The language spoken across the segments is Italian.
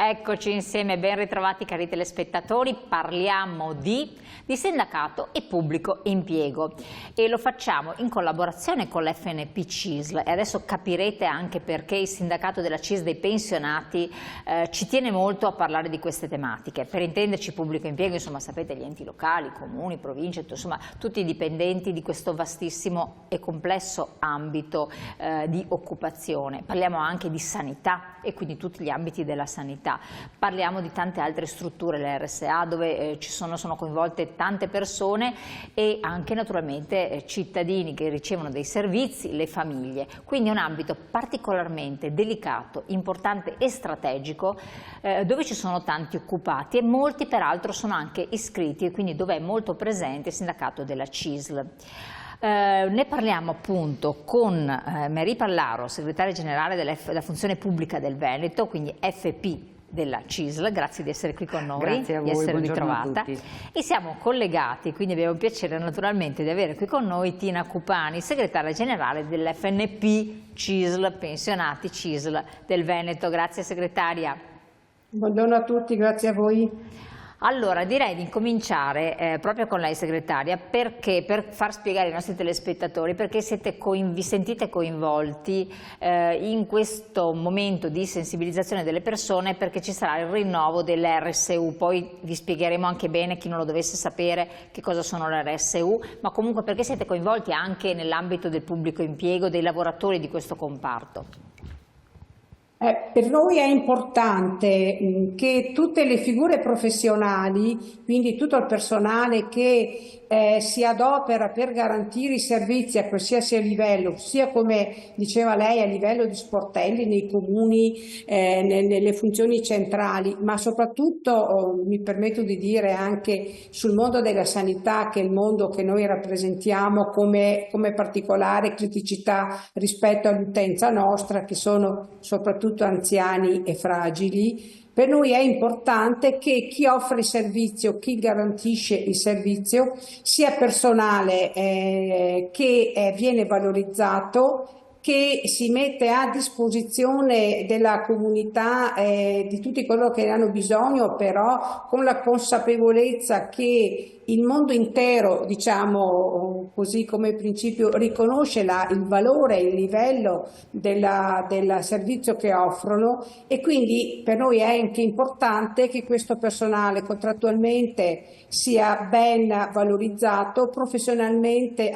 Eccoci insieme, ben ritrovati cari telespettatori, parliamo di sindacato e pubblico impiego e lo facciamo in collaborazione con l'FNP CISL e adesso capirete anche perché il sindacato della CISL dei pensionati ci tiene molto a parlare di queste tematiche. Per intenderci pubblico impiego, insomma sapete gli enti locali, comuni, province, insomma tutti i dipendenti di questo vastissimo e complesso ambito di occupazione. Parliamo anche di sanità e quindi tutti gli ambiti della sanità. Parliamo di tante altre strutture, le RSA, dove sono coinvolte tante persone e anche naturalmente cittadini che ricevono dei servizi, le famiglie. Quindi è un ambito particolarmente delicato, importante e strategico dove ci sono tanti occupati e molti peraltro sono anche iscritti e quindi dove è molto presente il sindacato della CISL. Ne parliamo appunto con Marie Pallaro, segretaria generale della funzione pubblica del Veneto, quindi FP della CISL, grazie di essere qui con noi, grazie a voi, di essere buongiorno ritrovata. a tutti. E siamo collegati, quindi abbiamo il piacere naturalmente di avere qui con noi Tina Cupani, segretaria generale dell'FNP CISL, pensionati CISL del Veneto. Grazie segretaria. Buongiorno a tutti, grazie a voi. Allora direi di incominciare proprio con lei segretaria, perché per far spiegare ai nostri telespettatori perché vi sentite coinvolti in questo momento di sensibilizzazione delle persone, perché ci sarà il rinnovo dell'RSU, poi vi spiegheremo anche bene, chi non lo dovesse sapere, che cosa sono le RSU, ma comunque perché siete coinvolti anche nell'ambito del pubblico impiego, dei lavoratori di questo comparto. Per noi è importante che tutte le figure professionali, quindi tutto il personale che si adopera per garantire i servizi a qualsiasi livello, sia come diceva lei a livello di sportelli nei comuni, nelle funzioni centrali, ma soprattutto mi permetto di dire anche sul mondo della sanità, che è il mondo che noi rappresentiamo come particolare criticità rispetto all'utenza nostra, che sono soprattutto anziani e fragili. Per noi è importante che chi offre il servizio, chi garantisce il servizio, sia personale che viene valorizzato, che si mette a disposizione della comunità, di tutti coloro che ne hanno bisogno, però con la consapevolezza che il mondo intero, diciamo così come principio, riconosce il valore, il livello del servizio che offrono, e quindi per noi è anche importante che questo personale contrattualmente sia ben valorizzato, professionalmente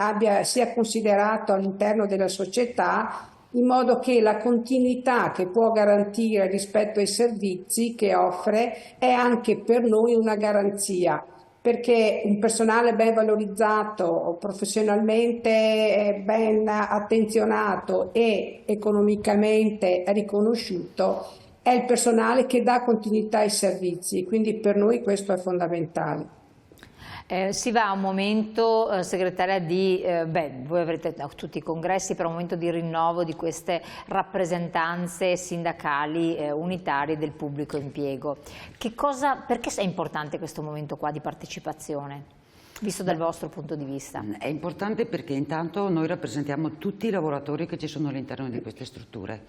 sia considerato all'interno della società, in modo che la continuità che può garantire rispetto ai servizi che offre è anche per noi una garanzia, perché un personale ben valorizzato, professionalmente ben attenzionato e economicamente riconosciuto è il personale che dà continuità ai servizi, quindi per noi questo è fondamentale. Si va a un momento, segretaria, voi avrete tutti i congressi, per un momento di rinnovo di queste rappresentanze sindacali unitarie del pubblico impiego. Perché è importante questo momento qua di partecipazione, visto dal vostro punto di vista? È importante perché intanto noi rappresentiamo tutti i lavoratori che ci sono all'interno di queste strutture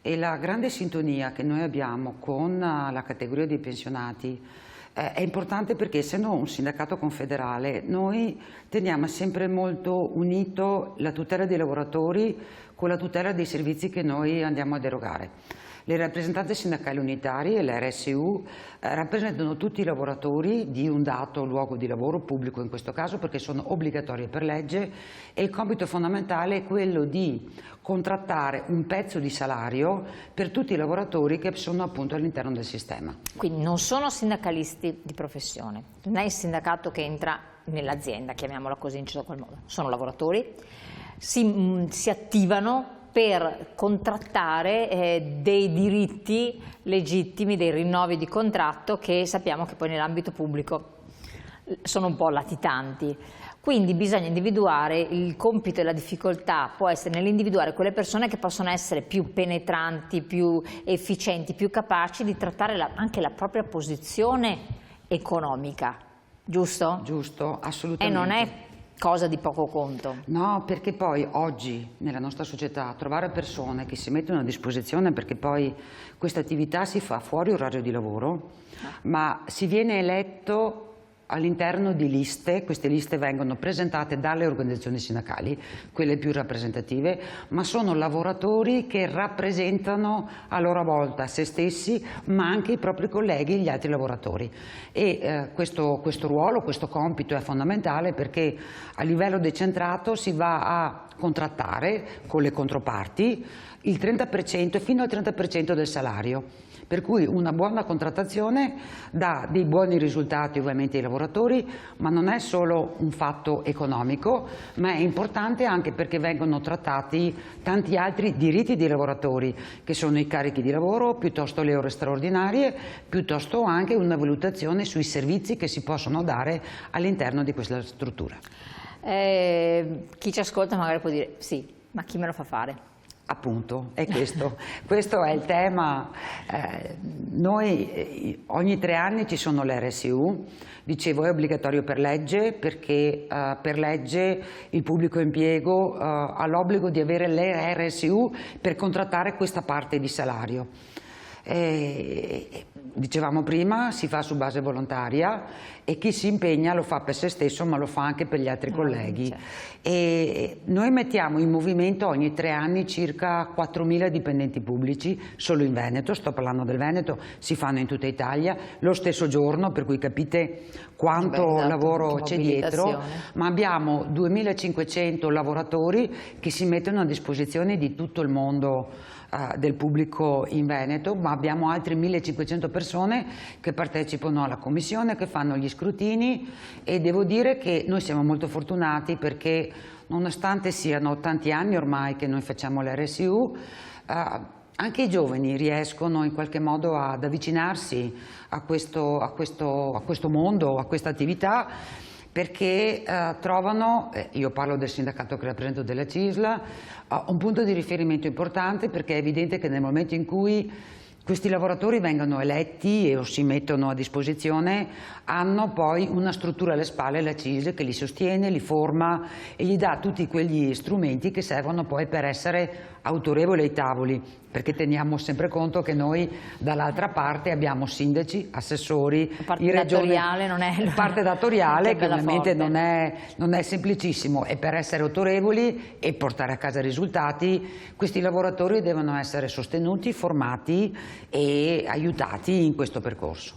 e la grande sintonia che noi abbiamo con la categoria dei pensionati è importante perché, essendo un sindacato confederale, noi teniamo sempre molto unito la tutela dei lavoratori con la tutela dei servizi che noi andiamo ad erogare. Le rappresentanze sindacali unitarie, le RSU, rappresentano tutti i lavoratori di un dato luogo di lavoro, pubblico in questo caso, perché sono obbligatorie per legge, e il compito fondamentale è quello di contrattare un pezzo di salario per tutti i lavoratori che sono appunto all'interno del sistema. Quindi non sono sindacalisti di professione, non è il sindacato che entra nell'azienda, chiamiamola così in qual modo, sono lavoratori, si attivano per contrattare dei diritti legittimi, dei rinnovi di contratto che sappiamo che poi nell'ambito pubblico sono un po' latitanti. Quindi bisogna individuare, il compito e la difficoltà può essere nell'individuare quelle persone che possono essere più penetranti, più efficienti, più capaci di trattare anche la propria posizione economica, giusto? Giusto, assolutamente. E non è cosa di poco conto. No, perché poi oggi nella nostra società trovare persone che si mettono a disposizione, perché poi questa attività si fa fuori orario di lavoro, ma si viene eletto all'interno di liste. Queste liste vengono presentate dalle organizzazioni sindacali, quelle più rappresentative, ma sono lavoratori che rappresentano a loro volta se stessi, ma anche i propri colleghi e gli altri lavoratori. E questo ruolo, questo compito è fondamentale, perché a livello decentrato si va a contrattare con le controparti il 30% fino al 30% del salario. Per cui una buona contrattazione dà dei buoni risultati ovviamente ai lavoratori, ma non è solo un fatto economico, ma è importante anche perché vengono trattati tanti altri diritti dei lavoratori, che sono i carichi di lavoro, piuttosto le ore straordinarie, piuttosto anche una valutazione sui servizi che si possono dare all'interno di questa struttura. Chi ci ascolta magari può dire sì, ma chi me lo fa fare? Appunto, è questo è il tema. Noi ogni 3 anni ci sono le RSU, dicevo è obbligatorio per legge, perché per legge il pubblico impiego ha l'obbligo di avere le RSU per contrattare questa parte di salario. Dicevamo prima, si fa su base volontaria e chi si impegna lo fa per se stesso, ma lo fa anche per gli altri colleghi. Certo. E noi mettiamo in movimento ogni 3 anni circa 4.000 dipendenti pubblici, solo in Veneto, sto parlando del Veneto, si fanno in tutta Italia, lo stesso giorno, per cui capite quanto esatto, lavoro c'è dietro, ma abbiamo 2.500 lavoratori che si mettono a disposizione di tutto il mondo del pubblico in Veneto, ma abbiamo altri 1.500 persone che partecipano alla commissione, che fanno gli scrutini, e devo dire che noi siamo molto fortunati perché nonostante siano tanti anni ormai che noi facciamo l'RSU, anche i giovani riescono in qualche modo ad avvicinarsi a questo mondo, a questa attività, perché trovano, io parlo del sindacato che rappresento della CISL, un punto di riferimento importante, perché è evidente che nel momento in cui questi lavoratori vengono eletti o si mettono a disposizione, hanno poi una struttura alle spalle, la CISL, che li sostiene, li forma e gli dà tutti quegli strumenti che servono poi per essere autorevoli ai tavoli, perché teniamo sempre conto che noi dall'altra parte abbiamo sindaci, assessori, i regioni, la parte datoriale che ovviamente non è semplicissimo, e per essere autorevoli e portare a casa risultati questi lavoratori devono essere sostenuti, formati e aiutati in questo percorso.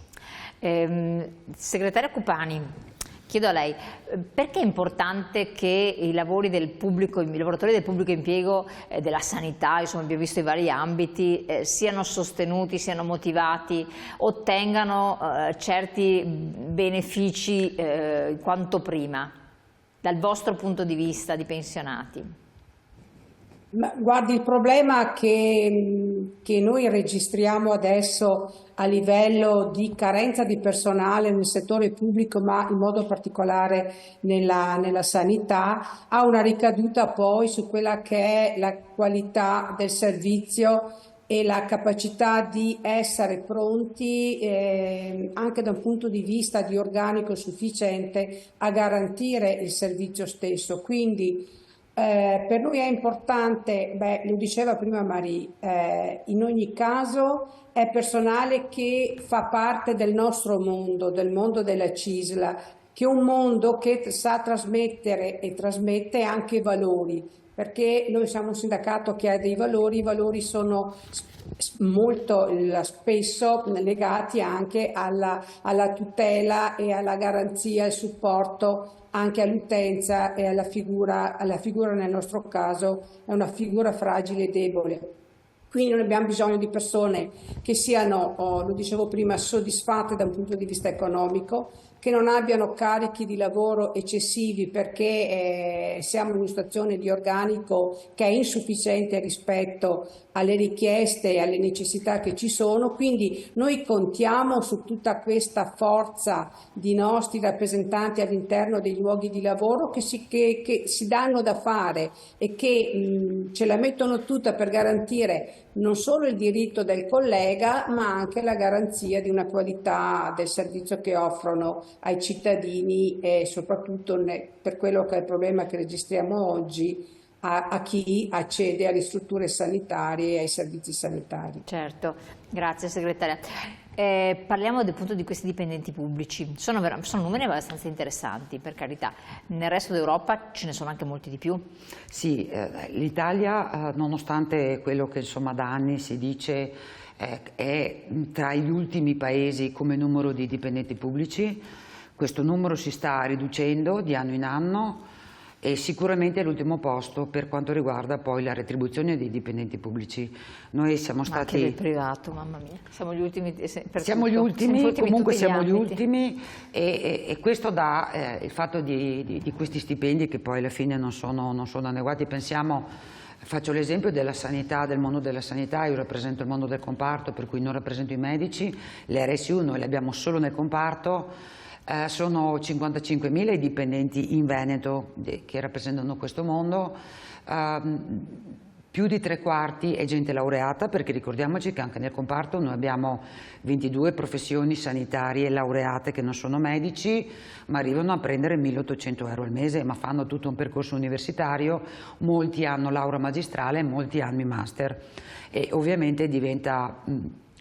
Segretaria Cupani, chiedo a lei, perché è importante che i lavoratori del pubblico impiego, della sanità, insomma abbiamo visto i vari ambiti, siano sostenuti, siano motivati, ottengano certi benefici quanto prima, dal vostro punto di vista di pensionati? Ma guardi, il problema che noi registriamo adesso a livello di carenza di personale nel settore pubblico, ma in modo particolare nella sanità, ha una ricaduta poi su quella che è la qualità del servizio e la capacità di essere pronti anche da un punto di vista di organico sufficiente a garantire il servizio stesso. Quindi per noi è importante, lo diceva prima Marie, in ogni caso è personale che fa parte del nostro mondo, del mondo della CISL, che è un mondo che sa trasmettere e trasmette anche valori, perché noi siamo un sindacato che ha dei valori, i valori sono molto spesso legati anche alla tutela e alla garanzia e supporto anche all'utenza e alla figura nel nostro caso è una figura fragile e debole. Quindi noi abbiamo bisogno di persone che siano, lo dicevo prima, soddisfatte da un punto di vista economico, che non abbiano carichi di lavoro eccessivi, perché siamo in una situazione di organico che è insufficiente rispetto alle richieste e alle necessità che ci sono. Quindi noi contiamo su tutta questa forza di nostri rappresentanti all'interno dei luoghi di lavoro che si danno da fare e che ce la mettono tutta per garantire non solo il diritto del collega, ma anche la garanzia di una qualità del servizio che offrono ai cittadini e soprattutto per quello che è il problema che registriamo oggi, a chi accede alle strutture sanitarie e ai servizi sanitari. Certo, grazie segretaria. Parliamo appunto di questi dipendenti pubblici, sono numeri abbastanza interessanti, per carità. Nel resto d'Europa ce ne sono anche molti di più? Sì, l'Italia, nonostante quello che insomma da anni si dice, è tra gli ultimi paesi come numero di dipendenti pubblici. Questo numero si sta riducendo di anno in anno e sicuramente è l'ultimo posto per quanto riguarda poi la retribuzione dei dipendenti pubblici. Noi siamo stati... Anche del privato, mamma mia, siamo gli ultimi siamo gli ultimi, comunque siamo gli ultimi e questo dà il fatto di questi stipendi che poi alla fine non sono adeguati. Faccio l'esempio della sanità, del mondo della sanità. Io rappresento il mondo del comparto, per cui non rappresento i medici, le RSU noi le abbiamo solo nel comparto. Sono 55.000 i dipendenti in Veneto che rappresentano questo mondo, più di 3/4 è gente laureata, perché ricordiamoci che anche nel comparto noi abbiamo 22 professioni sanitarie laureate che non sono medici, ma arrivano a prendere 1.800 euro al mese, ma fanno tutto un percorso universitario, molti hanno laurea magistrale, molti hanno i master e ovviamente diventa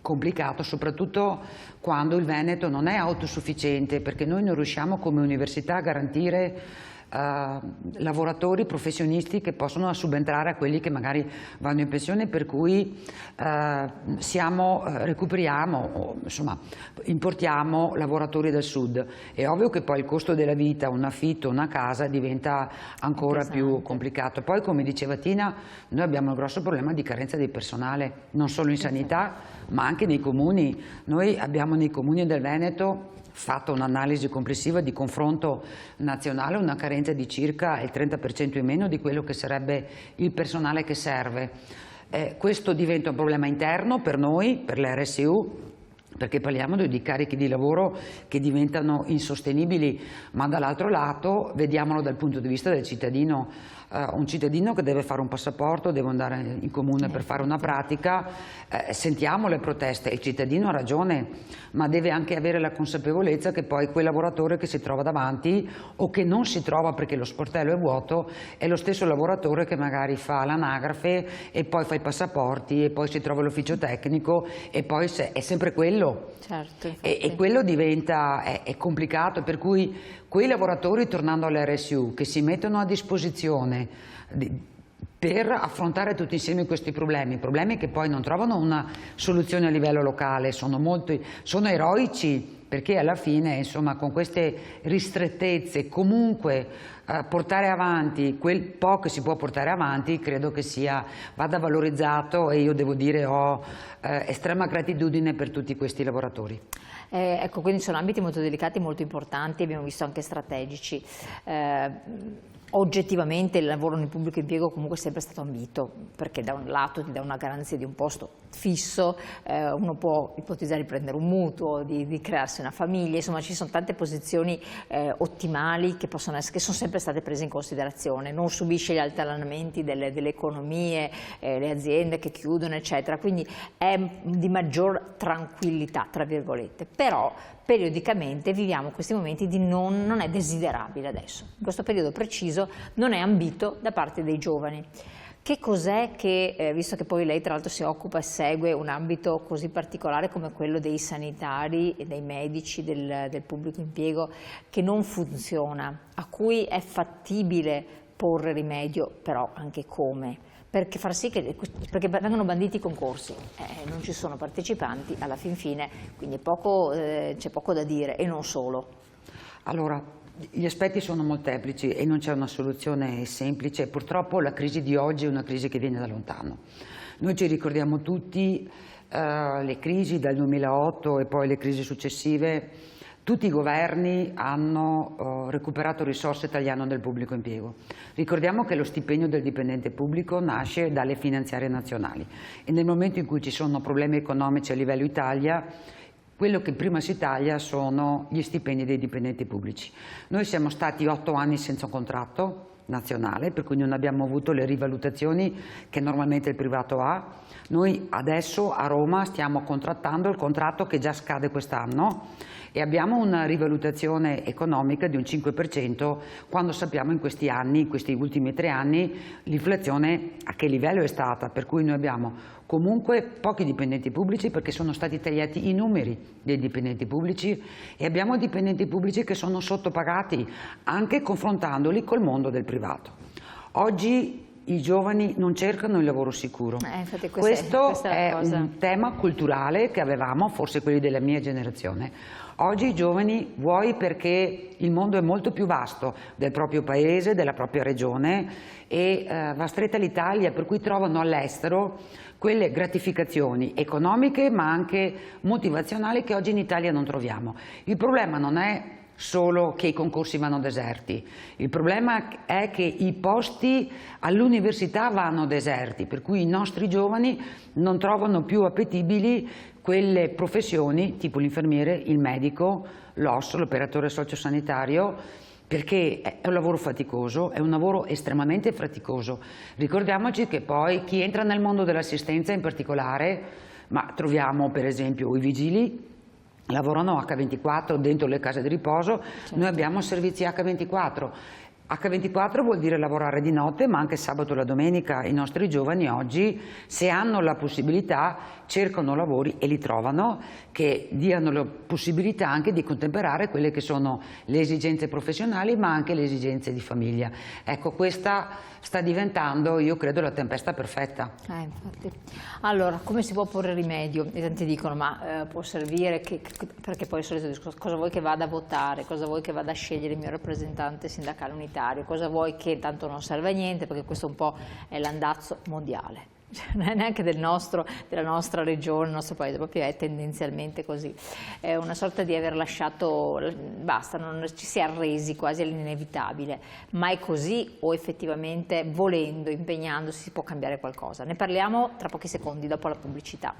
complicato, soprattutto quando il Veneto non è autosufficiente, perché noi non riusciamo come università a garantire lavoratori professionisti che possono subentrare a quelli che magari vanno in pensione, per cui recuperiamo, insomma importiamo lavoratori del sud. È ovvio che poi il costo della vita, un affitto, una casa diventa ancora più complicato. Poi, come diceva Tina, noi abbiamo un grosso problema di carenza di personale, non solo in sanità ma anche nei comuni. Noi abbiamo nei comuni del Veneto, fatto un'analisi complessiva di confronto nazionale, una carenza di circa il 30% in meno di quello che sarebbe il personale che serve. Questo diventa un problema interno per noi, per le RSU, perché parliamo di carichi di lavoro che diventano insostenibili, ma dall'altro lato vediamolo dal punto di vista del cittadino. Un cittadino che deve fare un passaporto, deve andare in comune per fare una pratica, sentiamo le proteste, il cittadino ha ragione, ma deve anche avere la consapevolezza che poi quel lavoratore che si trova davanti o che non si trova perché lo sportello è vuoto è lo stesso lavoratore che magari fa l'anagrafe e poi fa i passaporti e poi si trova l'ufficio tecnico e poi è sempre quello. Certo, e quello diventa è complicato, per cui quei lavoratori, tornando all'RSU, che si mettono a disposizione per affrontare tutti insieme questi problemi che poi non trovano una soluzione a livello locale, sono eroici, perché alla fine, insomma, con queste ristrettezze comunque portare avanti quel po' che si può portare avanti credo che vada valorizzato, e io devo dire ho estrema gratitudine per tutti questi lavoratori. Ecco, quindi sono ambiti molto delicati, molto importanti, abbiamo visto anche strategici. Oggettivamente il lavoro nel pubblico impiego comunque è sempre stato ambito, perché da un lato ti dà una garanzia di un posto fisso, uno può ipotizzare di prendere un mutuo, di crearsi una famiglia, insomma ci sono tante posizioni ottimali che sono sempre state prese in considerazione, non subisce gli altalenamenti delle economie, le aziende che chiudono eccetera, quindi è di maggior tranquillità tra virgolette, però periodicamente viviamo questi momenti di non è desiderabile adesso, in questo periodo preciso non è ambito da parte dei giovani. Che cos'è che, visto che poi lei tra l'altro si occupa e segue un ambito così particolare come quello dei sanitari e dei medici del pubblico impiego, che non funziona, a cui è fattibile porre rimedio, però anche come? Perché far sì perché vengono banditi i concorsi, non ci sono partecipanti alla fin fine, quindi c'è poco da dire, e non solo. Allora, gli aspetti sono molteplici e non c'è una soluzione semplice. Purtroppo la crisi di oggi è una crisi che viene da lontano. Noi ci ricordiamo tutti le crisi dal 2008 e poi le crisi successive. Tutti i governi hanno recuperato risorse tagliando del pubblico impiego. Ricordiamo che lo stipendio del dipendente pubblico nasce dalle finanziarie nazionali e nel momento in cui ci sono problemi economici a livello Italia, quello che prima si taglia sono gli stipendi dei dipendenti pubblici. Noi siamo stati 8 anni senza contratto, nazionale, per cui non abbiamo avuto le rivalutazioni che normalmente il privato ha. Noi adesso a Roma stiamo contrattando il contratto che già scade quest'anno e abbiamo una rivalutazione economica di un 5% quando sappiamo in questi anni, in questi ultimi 3 anni, l'inflazione a che livello è stata, per cui noi abbiamo comunque pochi dipendenti pubblici perché sono stati tagliati i numeri dei dipendenti pubblici e abbiamo dipendenti pubblici che sono sottopagati anche confrontandoli col mondo del privato. Oggi i giovani non cercano il lavoro sicuro. Infatti Questo è un tema culturale che avevamo, forse quelli della mia generazione. Oggi i giovani, vuoi perché il mondo è molto più vasto del proprio paese, della propria regione e va stretta l'Italia, per cui trovano all'estero quelle gratificazioni economiche ma anche motivazionali che oggi in Italia non troviamo. Il problema non è solo che i concorsi vanno deserti, il problema è che i posti all'università vanno deserti, per cui i nostri giovani non trovano più appetibili quelle professioni tipo l'infermiere, il medico, l'OS, l'operatore sociosanitario, perché è un lavoro faticoso, è un lavoro estremamente faticoso. Ricordiamoci che poi chi entra nel mondo dell'assistenza in particolare, ma troviamo per esempio i vigili, lavorano H24 dentro le case di riposo, certo. Noi abbiamo servizi H24. H24 vuol dire lavorare di notte, ma anche sabato e la domenica. I nostri giovani oggi, se hanno la possibilità, cercano lavori e li trovano, che diano la possibilità anche di contemperare quelle che sono le esigenze professionali, ma anche le esigenze di famiglia. Ecco, questa sta diventando, io credo, la tempesta perfetta. Infatti. Allora, come si può porre rimedio? E tanti dicono, ma può servire, perché poi il solito discorso, cosa vuoi che vada a votare, cosa vuoi che vada a scegliere il mio rappresentante sindacale unitario, cosa vuoi che tanto non serve a niente, perché questo un po' è l'andazzo mondiale. Non è neanche della nostra regione, il nostro paese, proprio è tendenzialmente così. È una sorta di aver lasciato, basta, non ci si è arresi quasi all'inevitabile, ma è così o effettivamente volendo, impegnandosi si può cambiare qualcosa? Ne parliamo tra pochi secondi dopo la pubblicità.